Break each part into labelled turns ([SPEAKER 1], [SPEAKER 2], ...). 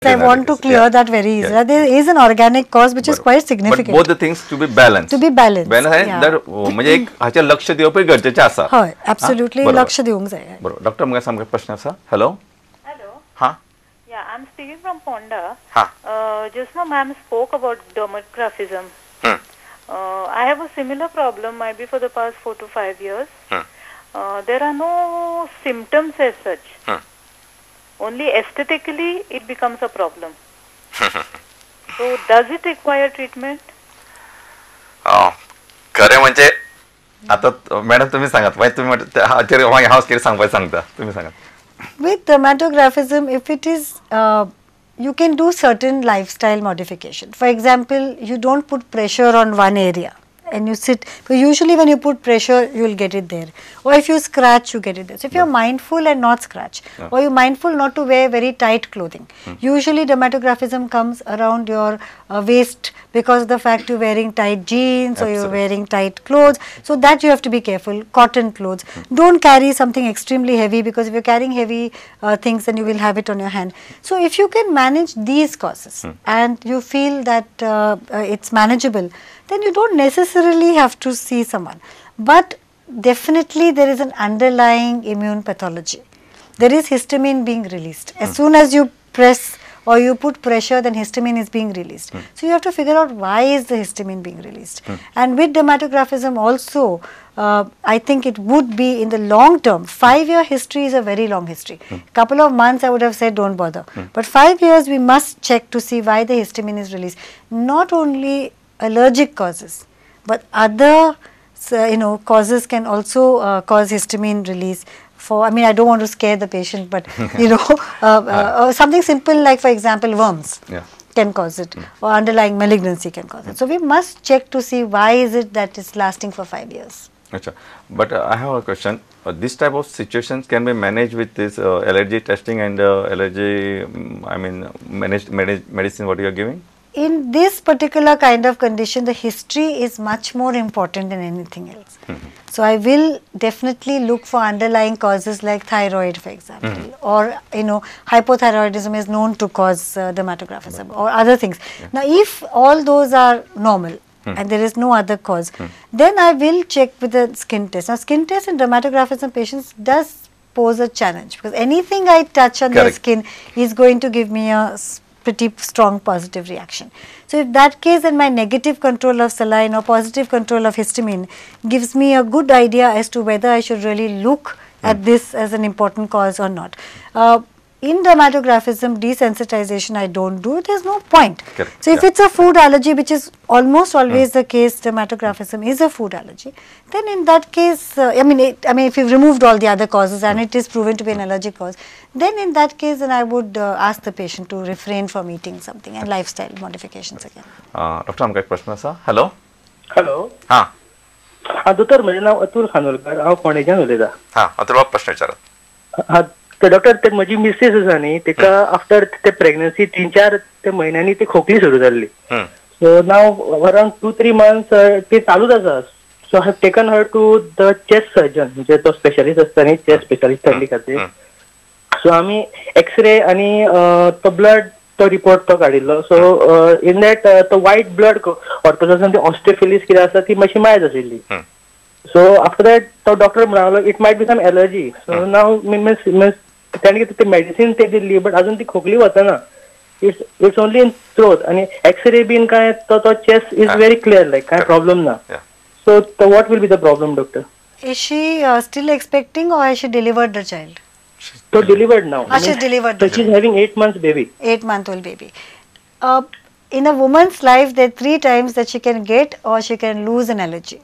[SPEAKER 1] I want to clear that very easily. There is an organic cause which is quite significant.
[SPEAKER 2] But both the things to be balanced.
[SPEAKER 1] To be balanced.
[SPEAKER 2] Balance आहे तर म्हणजे एक हाचे लक्ष दिवप गरजेचे आसा.
[SPEAKER 1] होय, absolutely लक्ष दिवंक जाय.
[SPEAKER 2] बरोबर. डॉक्टर मगे सामके प्रश्न आसा. Hello.
[SPEAKER 3] Hello. Yeah, I'm speaking from Ponda. Just now ma'am spoke about dermatographism. I have a similar problem might be for the past 4 to 5 years. There are no symptoms as such. Only aesthetically it becomes a problem. So does it require treatment?
[SPEAKER 2] खरे म्हणजे आता madam तुम्ही सांगत माहिती तुम्ही आचार्य मागे house केली सांगता तुम्ही सांगा.
[SPEAKER 1] With dermatographism, if it is you can do certain lifestyle modification. For example, you don't put pressure on one area and you sit, but usually when you put pressure you will get it there, or if you scratch you get it there. So if you are mindful and not scratch, or you are mindful not to wear very tight clothing. Usually dermatographism comes around your waist because of the fact you are wearing tight jeans or you are wearing tight clothes, so that you have to be careful. Cotton clothes, don't carry something extremely heavy, because if you are carrying heavy things then you will have it on your hand. So if you can manage these causes and you feel that it's manageable, then you don't necessarily have to see someone. But definitely there is an underlying immune pathology. There is histamine being released. As soon as you press or you put pressure, then histamine is being released. So you have to figure out why is the histamine being released. And with dermatographism also, I think it would be in the long term. 5-year history is a very long history. Couple of months I would have said don't bother. But 5 years we must check to see why the histamine is released. Not only allergic causes, but other causes can also cause histamine release. For, I mean, I don't want to scare the patient, but something simple like, for example, worms can cause it, or underlying malignancy can cause it. So we must check to see why is it that it's lasting for 5 years.
[SPEAKER 2] Achha. But I have a question. This type of situations can be managed with this allergy testing and allergy, managed medicine what you are giving?
[SPEAKER 1] In this particular kind of condition, the history is much more important than anything else. So I will definitely look for underlying causes like thyroid, for example, or hypothyroidism is known to cause dermatographism or other things. Now, if all those are normal and there is no other cause, then I will check with the skin test. Now, skin test in dermatographism patients does pose a challenge, because anything I touch on their skin is going to give me a pretty strong positive reaction. So if that case, then my negative control of saline or positive control of histamine gives me a good idea as to whether I should really look at this as an important cause or not. In dermatographism, desensitization I don't do, there is no point. So if it's a food allergy, which is almost always the case, dermatographism is a food allergy, then in that case, if you've removed all the other causes and it is proven to be an allergic cause, then in that case, then I would ask the patient to refrain from eating something and lifestyle modifications again.
[SPEAKER 2] Doctor, I have a question. Hello?
[SPEAKER 4] Hello. Dotor, my name is Atul Khanolkar. I am from Pune.
[SPEAKER 2] Atul, what question is
[SPEAKER 4] the doctor, the माझी Mrs आसा न्ही तेका after ते pregnancy 3-4 ते महिन्यांनी ती खोकली सुरू जाल्ली. So now around 2-3 months ते चालूच आसा. So I have taken her to the chest surgeon, म्हणजे तो स्पेशलिस्ट आसता न्ही, चेस्ट स्पेशलिस्ट थंडी खातीर. So आमी एक्सरे आणि तो ब्लड तो रिपोर्ट तो काडिल्लो. So in that the white blood corpuscles the osteophylis कितें आसा ती मातशी मायज आशिल्ली. So after that the doctor म्हणालो it might be some allergy. So now means त्यांनी ते मेडिसिन ते दिल्ली, बट अजून ती खोकली वतना. It's only in throat आणि एक्सरे बीन काय तो chest is very clear, like काय problem ना. So what will be the problem, doctor?
[SPEAKER 1] Is she still expecting, or has she delivered the child?
[SPEAKER 4] So delivered now.
[SPEAKER 1] She's delivered.
[SPEAKER 4] So she's having 8 months baby.
[SPEAKER 1] 8-month-old baby. In a woman's life, there are 3 times that she can get or she can lose an allergy.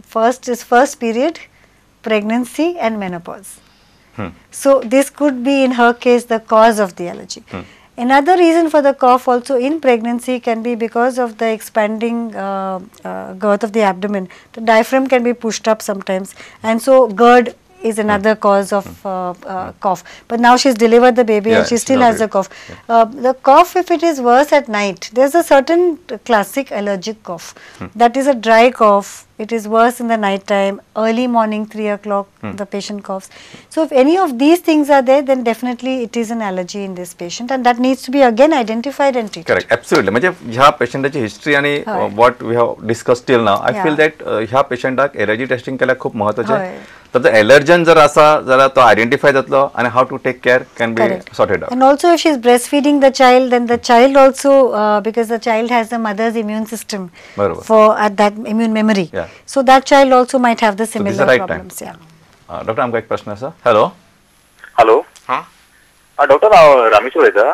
[SPEAKER 1] First is first period, pregnancy and menopause. So this could be in her case the cause of the allergy. Another reason for the cough also in pregnancy can be because of the expanding girth of the abdomen. The diaphragm can be pushed up sometimes, and so GERD is another cause of cough. But now she's delivered the baby and she still has the cough. The cough, if it is worse at night, there's a certain classic allergic cough. That is a dry cough it is worse in the night time, early morning 3 o'clock the patient coughs. So if any of these things are there, then definitely it is an allergy in this patient, and that needs to be again identified and treated.
[SPEAKER 2] Correct, absolutely. म्हणजे ह्या पेशंटाची history आणि what we have discussed till now, I feel that ह्या पेशंटाक allergy testing केल्यार खूप महत्वाचे. तर the allergen जर असा जरा तो आयडेंटिफाय जातलो आणि how to take care can be sorted out.
[SPEAKER 1] And also if she is breastfeeding the child, then the child also because the child has the mother's immune system for that immune memory. So that child also might have the similar problems.
[SPEAKER 2] Doctor आमका एक प्रश्न आसा. Hello
[SPEAKER 5] hello doctor हांव रामेश उलयतां.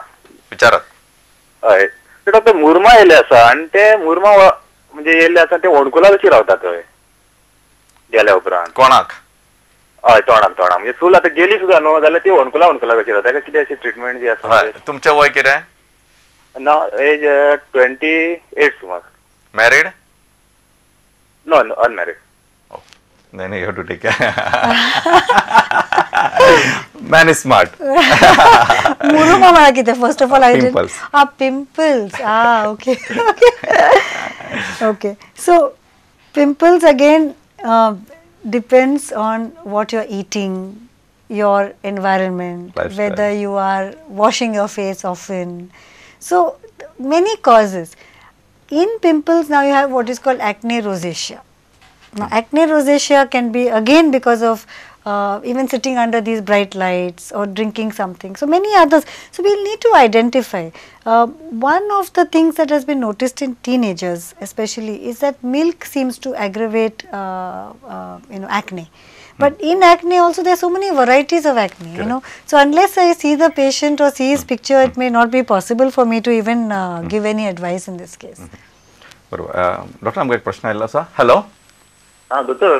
[SPEAKER 2] विचारात.
[SPEAKER 5] हय doctor मुरमा येयले आसा आनी ते मुरमा म्हणजे येयल्ले आसा ते वणकुला कशी रावतात थंय गेल्या उपरांत.
[SPEAKER 2] कोणाक?
[SPEAKER 5] हय तोंडाक म्हणजे चूल आतां गेली सुद्दां न्हू जाल्यार ती वणकुला कशी रावता ताका कितें अशी ट्रिटमेंट जी आसा.
[SPEAKER 2] तुमचें वय कितें?
[SPEAKER 5] ना एज 28 सुमार.
[SPEAKER 2] Married?
[SPEAKER 5] No unmarried.
[SPEAKER 2] Then you have to take care. Man is smart.
[SPEAKER 1] Muruma mala kite. First of all, I
[SPEAKER 2] pimples.
[SPEAKER 1] did. Pimples. Okay. Okay. So pimples again depends on what you're eating, your environment,
[SPEAKER 2] lifestyle,
[SPEAKER 1] whether you are washing your face often. So many causes. In pimples now you have what is called acne rosacea. Now acne rosacea can be again because of even sitting under these bright lights or drinking something. So many others. So we will need to identify. One of the things that has been noticed in teenagers especially is that milk seems to aggravate acne. But in acne also there are so many varieties of acne, So unless I see the patient or see his picture, it may not be possible for me to even give any advice in this case.
[SPEAKER 2] Doctor आमका एक प्रश्न आयिल्लो आसा. Hello
[SPEAKER 5] दोतोर.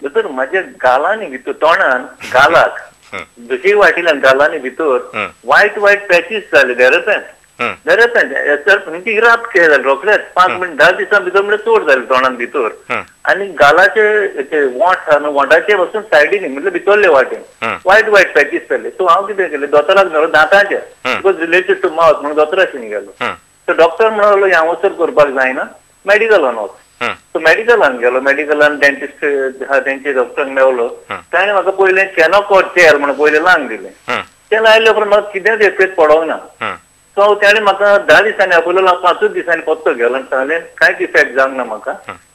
[SPEAKER 5] दोतोर माझ्या गालांनी भितर तोंडान गालाक दुसरी वाटेल्यान गालांनी भितर वायट पॅचीस जाले सर म्हणजे रात केले जाले रोखडेच 5 मिनिट 10 दिसां भितर म्हणजे चड जाले तोंडान भितर आनी गालाचे वोंट आहा वोंटाचे पासून सायडीन म्हणजे भितरले वाटेन वायट पॅचीस जाले. सो हांव कितें केलें दोतोराक मेळ्ळो दांताचे बिकॉज रिलेटेड टू माउथ म्हणून दोतोराशी गेलो. सो डॉक्टर म्हणलो हांव वचर करपाक जायना मेडिकलान वच. सो मेडिकलान गेलो. मेडिकलान डेंटिस्ट तेंचे डॉक्टराक मेळलो. ताणें म्हाका पयलें कॅनोकॉट चेअर म्हणून पयलें लांग दिलें. तें लायले उपरांत म्हाका कितेंच इफेक्ट पडोंक ना. सो ताणें म्हाका 10 दिसांनी आपयलो 5 दिसांनी पत्तो गेलो आनी सांगलें कांयच इफेक्ट जावंक ना म्हाका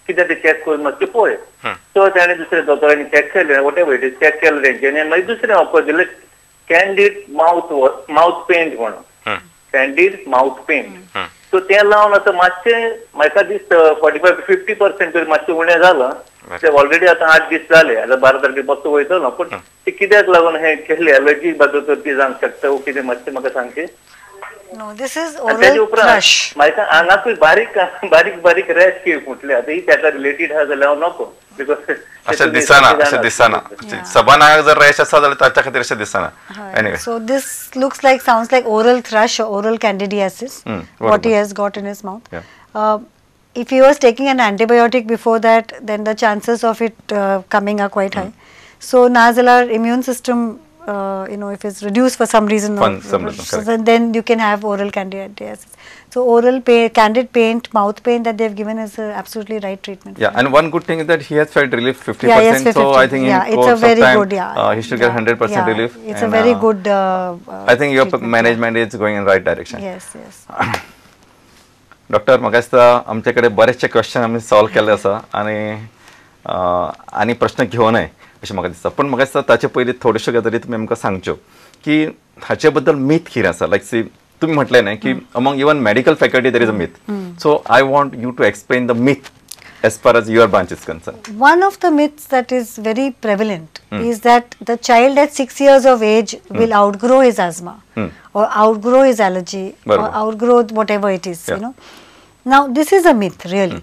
[SPEAKER 5] कितें तें चॅक करून मातशें पळय. सो ताणें दुसरे डॉक्टरांनी चॅक केलें वॉटेवर इट इज चॅक केलें तेंच्यांनी आनी मागीर दुसरें ऑफर दिलें कॅन्डीड माउथ पेंट म्हणून. Candid mouth paint. सो तें लावन आतां मातशें म्हाका दिसता 45-50% तरी मातशें उणें जालां. ते ऑलरेडी आतां 8 दीस जाले आतां 12 तारखेक पत्तो वयतलो. पूण ते कित्याक लागून हें केल्लें एलर्जी बद्दल ती जावंक शकता वो कितें मातशें म्हाका सांगचें.
[SPEAKER 1] No, this is oral thrush.
[SPEAKER 5] म्हाका आंगाकूय बारीक रॅश की फुटले. आतां ही ताका रिलेटेड आहा जाल्यार हांव नको बिकॉज
[SPEAKER 2] अशें दिसना सबानाक जर रॅश आसा जाल्यार ताच्या खातीर अशें दिसना. Anyway,
[SPEAKER 1] so this sounds like oral thrush or oral candidiasis, what he has got in his mouth. If he was taking an antibiotic before that, then the chances of it coming are quite high. So nasalar immune system if it's reduced for some reason, then you can have oral candidiasis. So oral candid paint, mouth paint that they've given is absolutely right treatment.
[SPEAKER 2] Yeah, and one good thing is that he has felt relief 50%.
[SPEAKER 1] Yes, 50%.
[SPEAKER 2] So I think
[SPEAKER 1] it's a very good.
[SPEAKER 2] He should get 100% relief.
[SPEAKER 1] It's a very good.
[SPEAKER 2] I think your management is going in right direction.
[SPEAKER 1] Yes.
[SPEAKER 2] Doctor म्हाका दिसता आमचे कडेन बरेचशे question आमी solve केले आसा आनी प्रश्न घेवनय अशें म्हाका दिसता. पूण म्हाका दिसता ताचे पयलीं थोड्योश्यो गजाली तुमी आमकां सांगच्यो की हाचे बद्दल मीथ कितें आसा. लायक सी तुम्ही म्हटलें न्ही की among even medical faculty there is a myth. So I want you to explain the myth as far as your branch is concerned.
[SPEAKER 1] One of the myths that is very prevalent is that the child at 6 years of age will outgrow his asthma or outgrow his allergy or outgrow whatever it is, Now this is a myth really.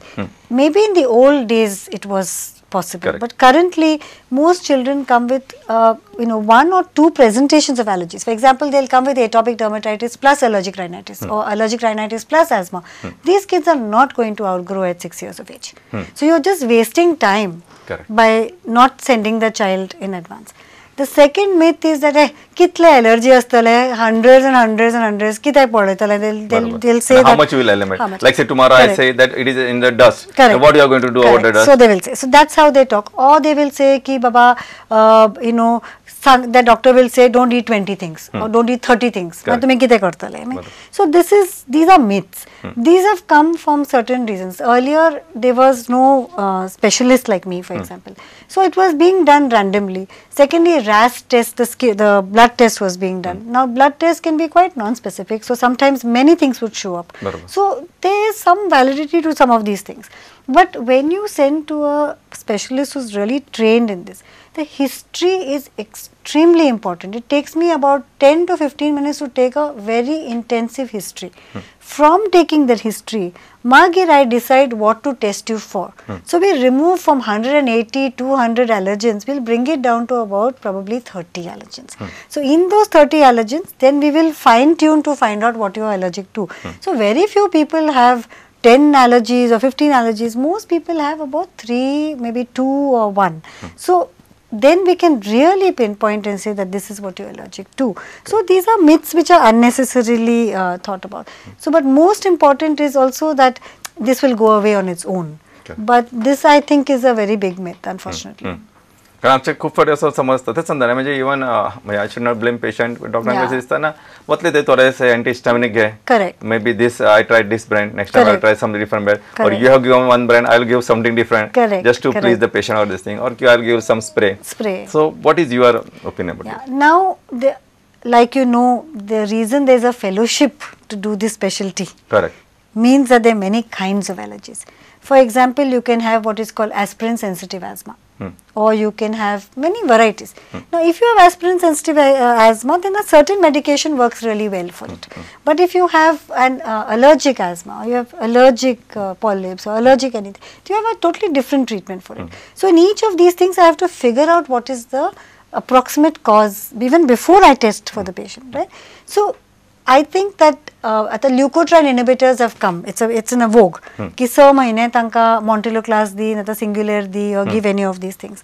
[SPEAKER 1] Maybe in the old days it was possible, but currently most children come with 1 or 2 presentations of allergies. For example, they'll come with atopic dermatitis plus allergic rhinitis or allergic rhinitis plus asthma. These kids are not going to outgrow at 6 years of age. So you're just wasting time by not sending the child in advance. The second myth is that कितले allergy astale, hundreds and hundreds and hundreds, किती पडतले, they'll say
[SPEAKER 2] how
[SPEAKER 1] that
[SPEAKER 2] much you will eliminate. Like say tomorrow I say that it is in the dust.
[SPEAKER 1] Correct.
[SPEAKER 2] What you are going to do about the dust?
[SPEAKER 1] So they will say. So that's how they talk. Or they will say ki baba, the doctor will say don't eat 20 things or don't eat 30 things. So these are myths. These have come from certain reasons. Earlier there was no specialist like me, for example. So it was being done randomly. Secondly, RAS test, the blood test was being done. Now blood test can be quite non-specific. So sometimes many things would show up. So there is some validity to some of these things. But when you send to a specialist who's really trained in this, the history is extremely important. It takes me about 10 to 15 minutes to take a very intensive history. From taking that history, Magir, I decide what to test you for. So we remove from 180, 200 allergens, we'll bring it down to about probably 30 allergens. So in those 30 allergens, then we will fine tune to find out what you are allergic to. So very few people have 10 allergies or 15 allergies. Most people have about 3, maybe 2 or 1. So then we can really pinpoint and say that this is what you're allergic to. So these are myths which are unnecessarily thought about. So but most important is also that this will go away on its own. But this I think is a very big myth, unfortunately.
[SPEAKER 2] कारण आमचे खूप फावटी असं समजतं ते समजा म्हणजे even I should not blame patient डॉक्टरांकडे दिसताना वतले ते थोडेसे एंटीहिस्टामिनिक घे
[SPEAKER 1] correct
[SPEAKER 2] may be this I tried this brand next time I try some different brand or you have given one brand I will give something different just to please the patient or this thing or you are give some spray so what is your opinion about it
[SPEAKER 1] now like the reason there is a fellowship to do this specialty means that there are many kinds of allergies. For example, you can have what is called aspirin sensitive asthma. Or you can have many varieties. Now if you have aspirin sensitive asthma, then a certain medication works really well for it. But if you have an allergic asthma, or you have allergic polyps or allergic anything, you have a totally different treatment for it. So in each of these things I have to figure out what is the approximate cause even before I test for the patient, right? So I think that the leukotriene inhibitors have come. It's in a vogue. Ki 6 mahine tanka montelukast di, nata singular di, or give any of these things.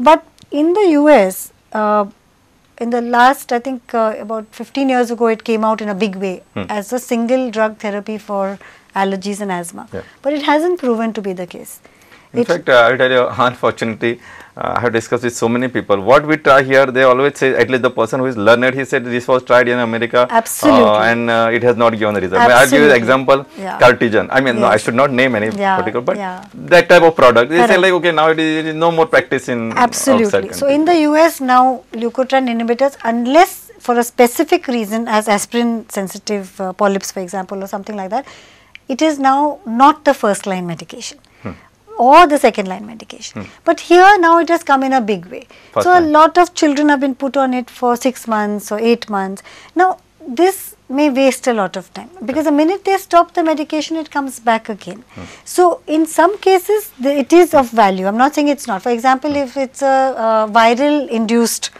[SPEAKER 1] But in the US, in the last I think about 15 years ago, it came out in a big way as a single drug therapy for allergies and asthma. But it hasn't proven to be the case.
[SPEAKER 2] In fact, I will tell you, unfortunately, I have discussed with so many people. What we try here, they always say, at least the person who is learned, he said this was tried in America.
[SPEAKER 1] Absolutely.
[SPEAKER 2] And it has not given a result. I will give you an example, Cartigen. I mean, no, I should not name any particular, but that type of product. They say like, okay, now it is no more practice in outside
[SPEAKER 1] So in the US now, leukotriene inhibitors, unless for a specific reason as aspirin sensitive polyps, for example, or something like that, it is now not the first line medication. Or the second line medication. But here now it has come in a big way. So a lot of children have been put on it for 6 months or 8 months. Now this may waste a lot of time because the minute they stop the medication, it comes back again. So in some cases it is of value. I'm not saying it's not. For example, if it's a viral induced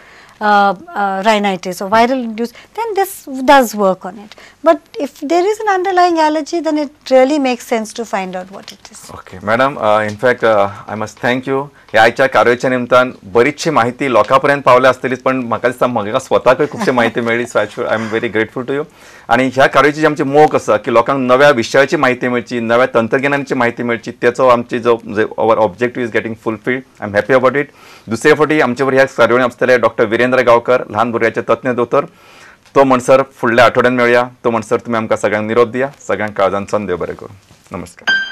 [SPEAKER 1] rhinitis or viral induced, then this does work on it. But if there is an underlying allergy, then it really makes sense to find out what it is.
[SPEAKER 2] Okay, madam, in fact, I must thank you. ह्या कार्याच्या निमित्तान बरीचशी माहिती लोकांपर्यंत पावल्या असतलीच पण म्हाका दिसता म्हाका स्वताकय खूबशी माहिती मेळ्ळी so I am very grateful to you आणि ह्या कार्याची जी आमची मोख आसा की लोकांक नव्या विशयाची माहिती मेळची नव्या तंत्रज्ञानाची माहिती मेळची त्याचो आमची जो our objective is getting fulfilled I am happy about it दुसरे फावटी आमचे वर ह्या कार्यावळीन आसतले डॉक्टर वीरेंद्र गांवकर ल्हान भुरग्याचे तज्ञ दोतोर तो म्हणसर फुडल्या आठवड्यान मेळया तो म्हणसर तुमी आमकां सगळ्यांक निरोप दिया सगळ्यांक काळजान देव बरें करूं नमस्कार